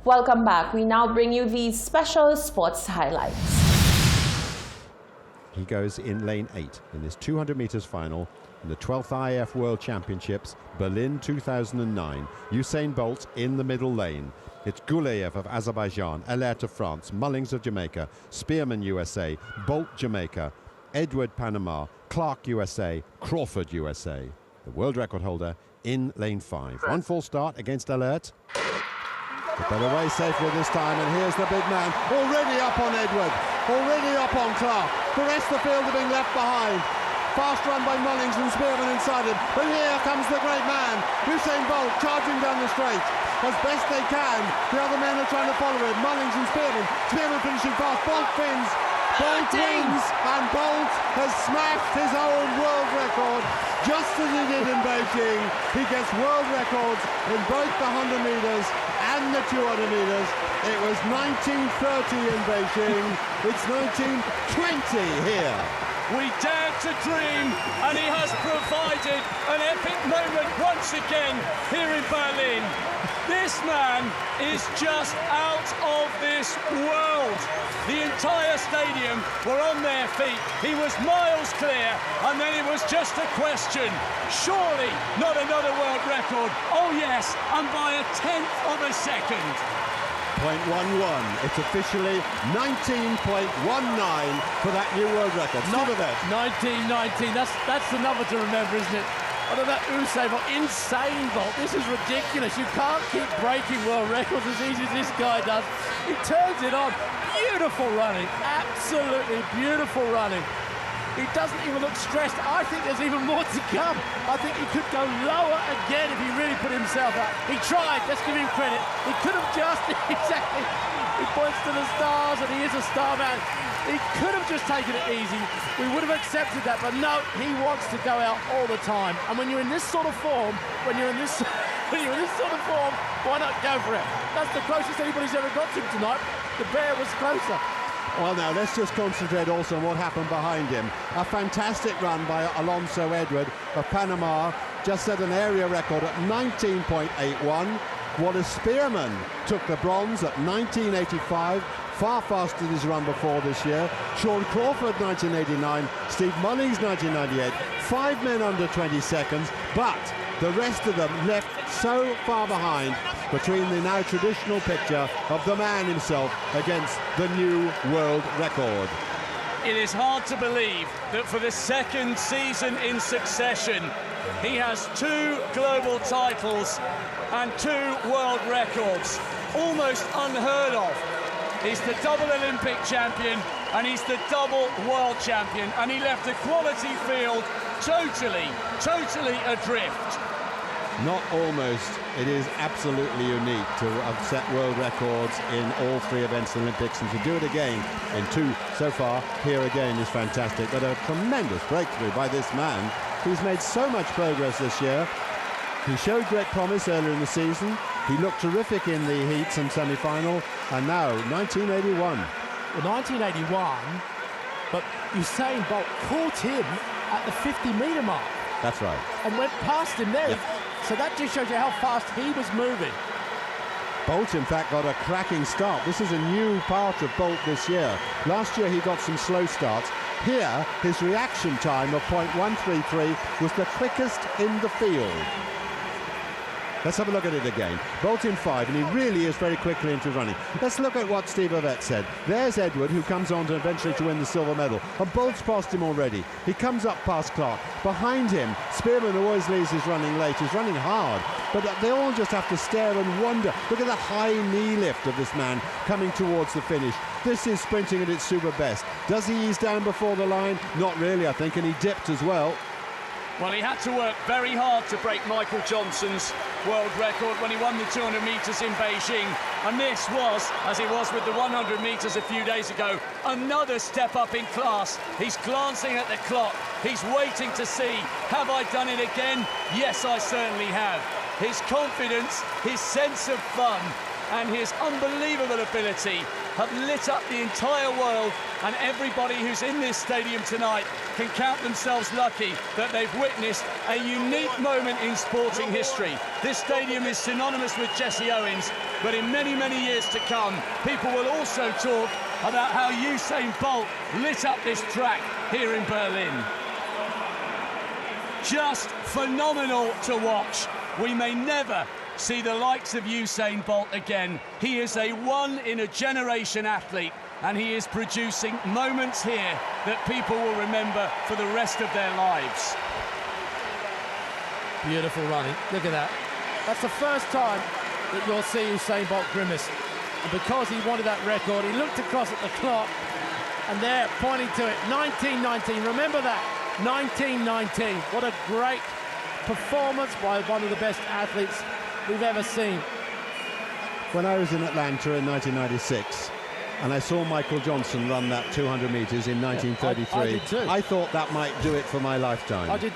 Welcome back. We now bring you these special sports highlights. He goes in lane 8 in this 200 meters final in the 12th IAF World Championships, Berlin 2009. Usain Bolt in the middle lane. It's Gouleyev of Azerbaijan, Allaire of France, Mullings of Jamaica, Spearman USA, Bolt Jamaica, Edward Panama, Clark USA, Crawford USA. The world record holder in lane 5. One false start against Allaire. But away safely this time, and here's the big man, already up on Edward, already up on Clark. The rest of the field are being left behind. Fast run by Mullings and Spearman inside him. But here comes the great man, Usain Bolt, charging down the straight as best they can. The other men are trying to follow him, Mullings and Spearman. Spearman finishing fast, Bolt wins. Bolt wins, and Bolt has smashed his own world record, just as he did in Beijing. He gets world records in both the 100 metres and the 200 metres. It was 1930 in Beijing, it's 1920 here. We dared to dream, and he has provided an epic moment once again here in Berlin. This man is just out of this world. The entire stadium were on their feet. He was miles clear, and then it was just a question. Surely not another world record. Oh yes, and by a 10th of a second. 0.11. It's officially 19.19 for that new world record. Not 1919. That's the number to remember, isn't it? I don't know, Usain Bolt, insane Bolt. This is ridiculous. You can't keep breaking world records as easy as this guy does. He turns it on. Beautiful running. Absolutely beautiful running. He doesn't even look stressed. I think there's even more to come. I think he could go lower again if he really put himself out. He tried, let's give him credit. He could have just, exactly. He points to the stars and he is a star man. He could have just taken it easy. We would have accepted that, but no, he wants to go out all the time. And when you're in this sort of form, when you're in this sort of form, why not go for it? That's the closest anybody's ever got to him tonight. The bear was closer. Well, now, let's just concentrate also on what happened behind him. A fantastic run by Alonso Edward of Panama, just set an area record at 19.81. Wallace Spearman took the bronze at 1985, far faster than his run before this year. Sean Crawford, 1989, Steve Mullings, 1998, 5 men under 20 seconds, but the rest of them left so far behind between the now traditional picture of the man himself against the new world record. It is hard to believe that for the second season in succession, he has 2 global titles and 2 world records. Almost unheard of. He's the double Olympic champion and he's the double world champion, and he left a quality field totally adrift. Not almost, it is absolutely unique to have set world records in all 3 events in the Olympics, and to do it again in 2 so far, here again, is fantastic. But a tremendous breakthrough by this man who's made so much progress this year. He showed great promise earlier in the season. He looked terrific in the heats and semi-final, and now 1981. Well, 1981, but Usain Bolt caught him at the 50-metre mark. That's right. And went past him there. Yep. So that just shows you how fast he was moving. Bolt, in fact, got a cracking start. This is a new part of Bolt this year. Last year he got some slow starts. Here, his reaction time of 0.133 was the quickest in the field. Let's have a look at it again. Bolt in 5, and he really is very quickly into running. Let's look at what Steve Ovett said. There's Edward, who comes on to eventually to win the silver medal. And Bolt's past him already. He comes up past Clark. Behind him, Spearman, who always leaves, is running late. He's running hard. But they all just have to stare and wonder. Look at the high knee lift of this man coming towards the finish. This is sprinting at its super best. Does he ease down before the line? Not really, I think, and he dipped as well. Well, he had to work very hard to break Michael Johnson's world record when he won the 200 metres in Beijing. And this was, as it was with the 100 metres a few days ago, another step up in class. He's glancing at the clock. He's waiting to see, have I done it again? Yes, I certainly have. His confidence, his sense of fun, and his unbelievable ability have lit up the entire world, and everybody who's in this stadium tonight can count themselves lucky that they've witnessed a unique moment in sporting history. This stadium is synonymous with Jesse Owens, but in many, many years to come, people will also talk about how Usain Bolt lit up this track here in Berlin. Just phenomenal to watch. We may never see the likes of Usain Bolt again. He is a one-in-a-generation athlete, and he is producing moments here that people will remember for the rest of their lives. Beautiful running. Look at that. That's the first time that you'll see Usain Bolt grimace. And because he wanted that record, he looked across at the clock, and there, pointing to it, 1919. Remember that, 1919. What a great performance by one of the best athletes we've ever seen. When I was in Atlanta in 1996 and I saw Michael Johnson run that 200 metres in 1933, I did too. I thought that might do it for my lifetime. I did